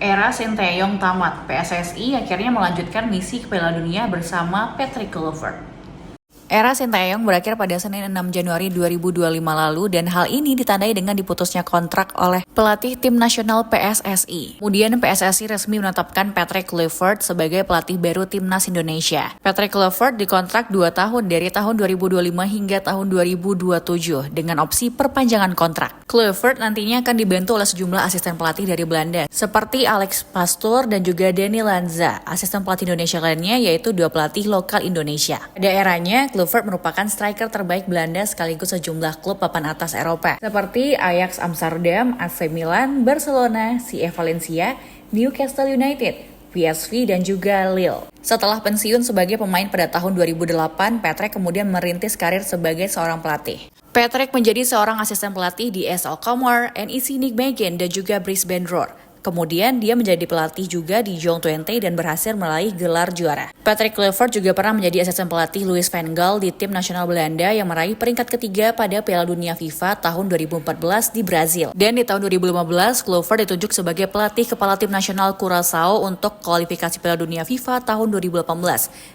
Era Sinteyong tamat, PSSI akhirnya melanjutkan misi ke Piala Dunia bersama Patrick Kluivert. Era Sinteyong berakhir pada Senin 6 Januari 2025 lalu dan hal ini ditandai dengan diputusnya kontrak oleh pelatih tim nasional PSSI. Kemudian PSSI resmi menetapkan Patrick Kluivert sebagai pelatih baru timnas Indonesia. Patrick Kluivert dikontrak 2 tahun dari tahun 2025 hingga tahun 2027 dengan opsi perpanjangan kontrak. Kluivert nantinya akan dibantu oleh sejumlah asisten pelatih dari Belanda seperti Alex Pastoor dan juga Danny Lanza. Asisten pelatih Indonesia lainnya yaitu 2 pelatih lokal Indonesia. Pada eranya, Kluivert merupakan striker terbaik Belanda sekaligus sejumlah klub papan atas Eropa seperti Ajax Amsterdam, AC Milan, Barcelona, CF Valencia, Newcastle United, PSV dan juga Lille. Setelah pensiun sebagai pemain pada tahun 2008, Patrick kemudian merintis karir sebagai seorang pelatih. Patrick menjadi seorang asisten pelatih di AS Alkmaar, NEC Nijmegen dan juga Brisbane Roar. Kemudian dia menjadi pelatih juga di Jong Twente dan berhasil meraih gelar juara. Patrick Kluivert juga pernah menjadi asisten pelatih Louis van Gaal di tim nasional Belanda yang meraih peringkat ketiga pada Piala Dunia FIFA tahun 2014 di Brazil. Dan di tahun 2015, Kluivert ditunjuk sebagai pelatih kepala tim nasional Curaçao untuk kualifikasi Piala Dunia FIFA tahun 2018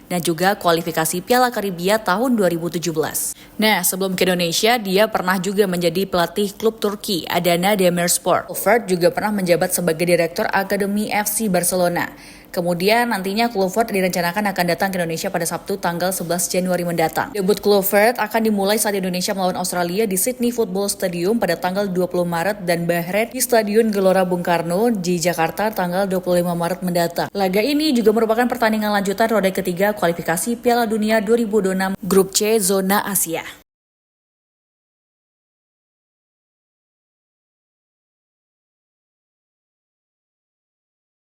dan juga kualifikasi Piala Karibia tahun 2017. Nah, sebelum ke Indonesia, dia pernah juga menjadi pelatih klub Turki Adana Demirspor. Kluivert juga pernah menjabat sebagai Direktur Akademi FC Barcelona. Kemudian nantinya Kluivert direncanakan akan datang ke Indonesia pada Sabtu tanggal 11 Januari mendatang. Debut Kluivert akan dimulai saat Indonesia melawan Australia di Sydney Football Stadium pada tanggal 20 Maret dan Bahrain di Stadion Gelora Bung Karno di Jakarta tanggal 25 Maret mendatang. Laga ini juga merupakan pertandingan lanjutan roda ketiga kualifikasi Piala Dunia 2026 Grup C Zona Asia.